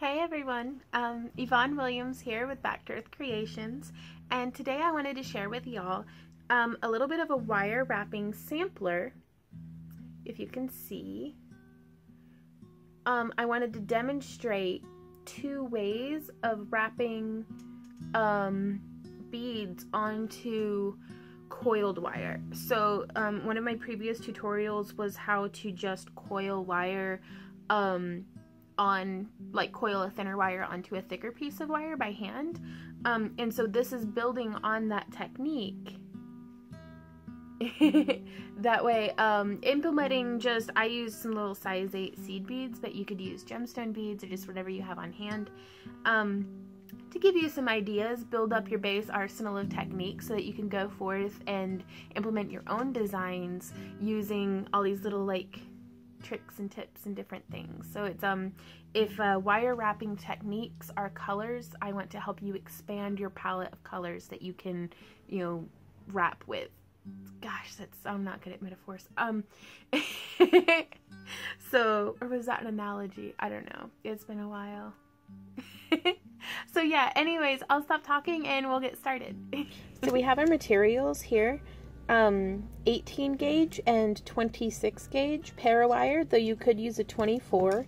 Hey everyone, Yvonne Williams here with Back to Earth Creations, and today I wanted to share with y'all a little bit of a wire wrapping sampler. If you can see, I wanted to demonstrate two ways of wrapping beads onto coiled wire. So one of my previous tutorials was how to just coil wire coil a thinner wire onto a thicker piece of wire by hand. And so this is building on that technique. That way, implementing I used some little size 8 seed beads, but you could use gemstone beads or just whatever you have on hand. To give you some ideas, build up your base arsenal of techniques so that you can go forth and implement your own designs using all these little tricks and tips and different things. So it's if wire wrapping techniques are colors, I want to help you expand your palette of colors that you can, wrap with. Gosh, I'm not good at metaphors. So, or was that an analogy? I don't know. It's been a while. So yeah, anyways, I'll stop talking and we'll get started. So we have our materials here. 18 gauge and 26 gauge para-wire, though you could use a 24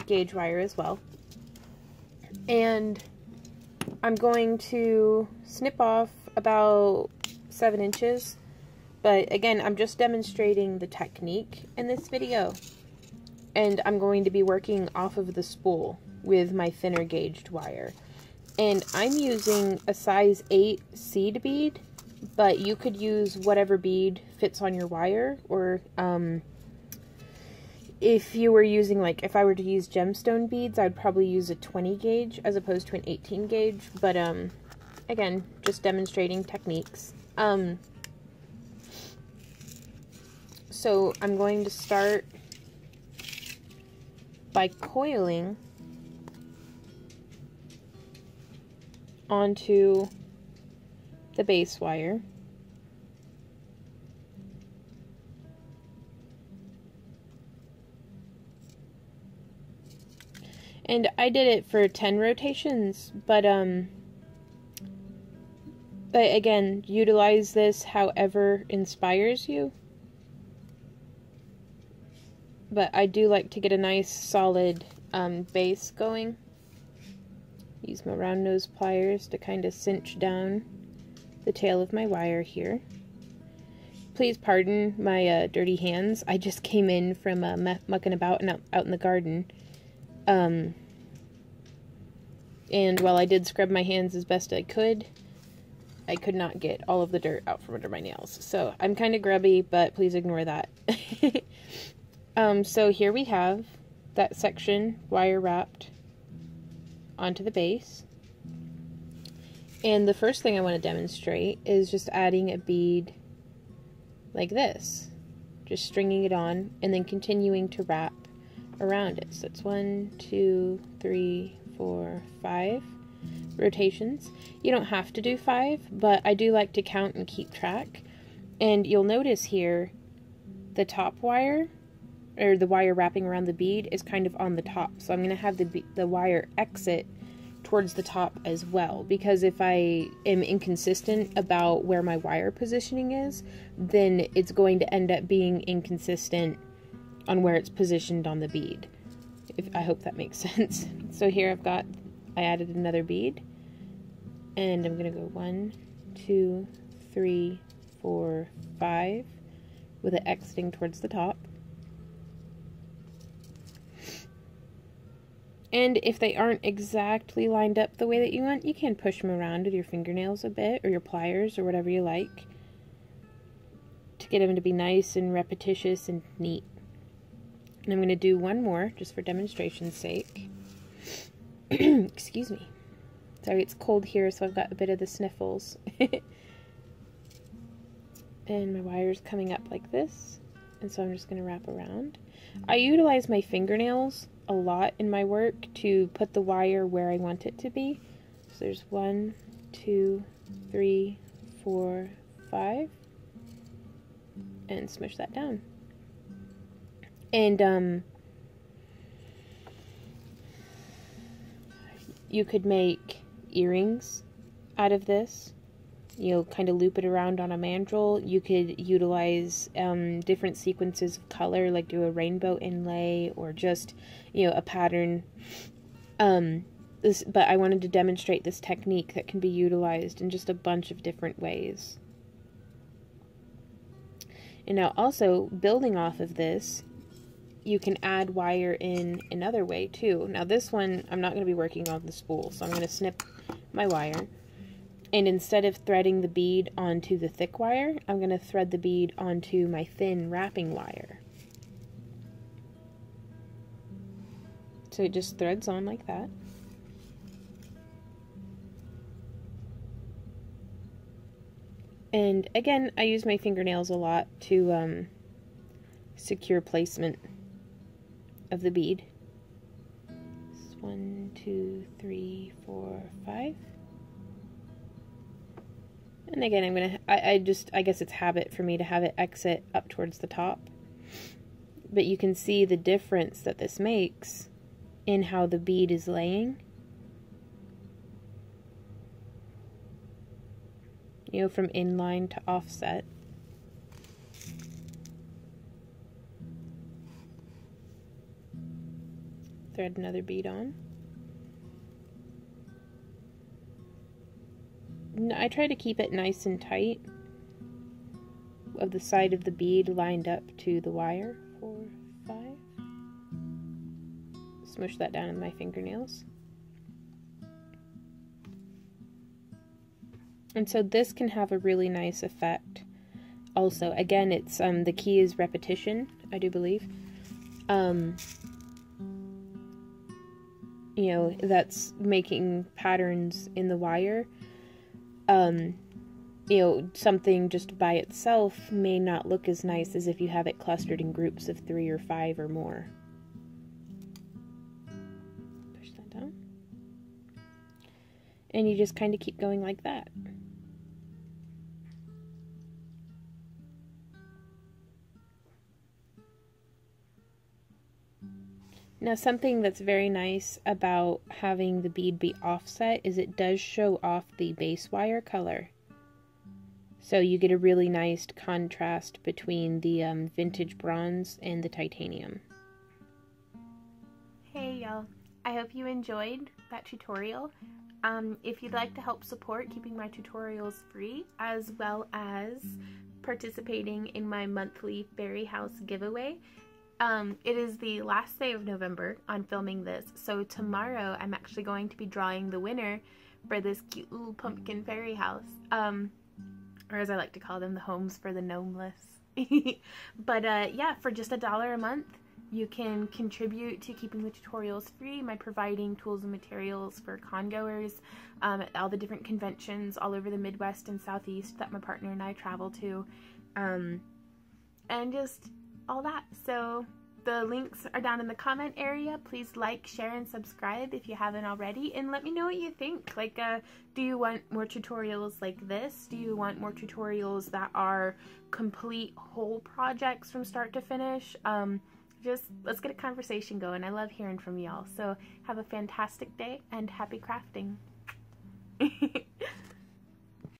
gauge wire as well. And I'm going to snip off about 7 inches, but again, I'm just demonstrating the technique in this video, and I'm going to be working off of the spool with my thinner gauged wire. And I'm using a size 8 seed bead, but you could use whatever bead fits on your wire, or if you were using, if I were to use gemstone beads, I'd probably use a 20 gauge as opposed to an 18 gauge, but again, just demonstrating techniques. So I'm going to start by coiling onto the base wire. And I did it for 10 rotations, but again, utilize this however inspires you. But I do like to get a nice solid base going. Use my round nose pliers to kind of cinch down the tail of my wire here. Please pardon my dirty hands. I just came in from mucking about and out in the garden. And while I did scrub my hands as best I could not get all of the dirt out from under my nails. So I'm kind of grubby, but please ignore that. So here we have that section wire wrapped onto the base. And the first thing I want to demonstrate is just adding a bead like this. Just stringing it on and then continuing to wrap around it. So it's 1, 2, 3, 4, 5 rotations. You don't have to do 5, but I do like to count and keep track. And you'll notice here the top wire, or the wire wrapping around the bead, is kind of on the top. So I'm going to have the wire exit towards the top as well, because if I am inconsistent about where my wire positioning is, then it's going to end up being inconsistent on where it's positioned on the bead. I hope that makes sense. So here I added another bead, and I'm going to go 1, 2, 3, 4, 5 with it exiting towards the top. And if they aren't exactly lined up the way that you want, you can push them around with your fingernails a bit, or your pliers, or whatever you like, to get them to be nice and repetitious and neat. And I'm going to do one more, just for demonstration's sake. Excuse me. Sorry, it's cold here, so I've got a bit of the sniffles. And my wire's coming up like this, and so I'm just going to wrap around. I utilize my fingernails a lot in my work to put the wire where I want it to be. So there's 1, 2, 3, 4, 5, and smush that down. And You could make earrings out of this. You'll kind of loop it around on a mandrel. You could utilize different sequences of color, like do a rainbow inlay or just, a pattern. But I wanted to demonstrate this technique that can be utilized in just a bunch of different ways. And now also, building off of this, you can add wire in another way too. Now this one, I'm not going to be working on the spool, so I'm going to snip my wire. And instead of threading the bead onto the thick wire, I'm going to thread the bead onto my thin wrapping wire. So it just threads on like that. And again, I use my fingernails a lot to secure placement of the bead. 1, 2, 3, 4, 5. And again, I guess it's habit for me to have it exit up towards the top. But you can see the difference that this makes in how the bead is laying. From inline to offset. Thread another bead on. I try to keep it nice and tight of the side of the bead lined up to the wire. 4, 5. Smush that down with my fingernails. And so this can have a really nice effect. Also, again, it's the key is repetition, I do believe. That's making patterns in the wire. Something just by itself may not look as nice as if you have it clustered in groups of 3 or 5 or more. Push that down. And you just kind of keep going like that. Now, something that's very nice about having the bead be offset is it does show off the base wire color. So you get a really nice contrast between the vintage bronze and the titanium. Hey y'all, I hope you enjoyed that tutorial. If you'd like to help support keeping my tutorials free, as well as participating in my monthly Fairy House giveaway, it is the last day of November on filming this, so tomorrow I'm actually going to be drawing the winner for this cute little pumpkin fairy house, or as I like to call them, the homes for the gnomeless. But yeah, for just $1 a month, you can contribute to keeping the tutorials free by providing tools and materials for congoers at all the different conventions all over the Midwest and Southeast that my partner and I travel to, and just all that. So the links are down in the comment area. Please like, share, and subscribe if you haven't already, and let me know what you think. Like, do you want more tutorials like this? Do you want more tutorials that are complete whole projects from start to finish? Just let's get a conversation going. I love hearing from y'all. So have a fantastic day and happy crafting.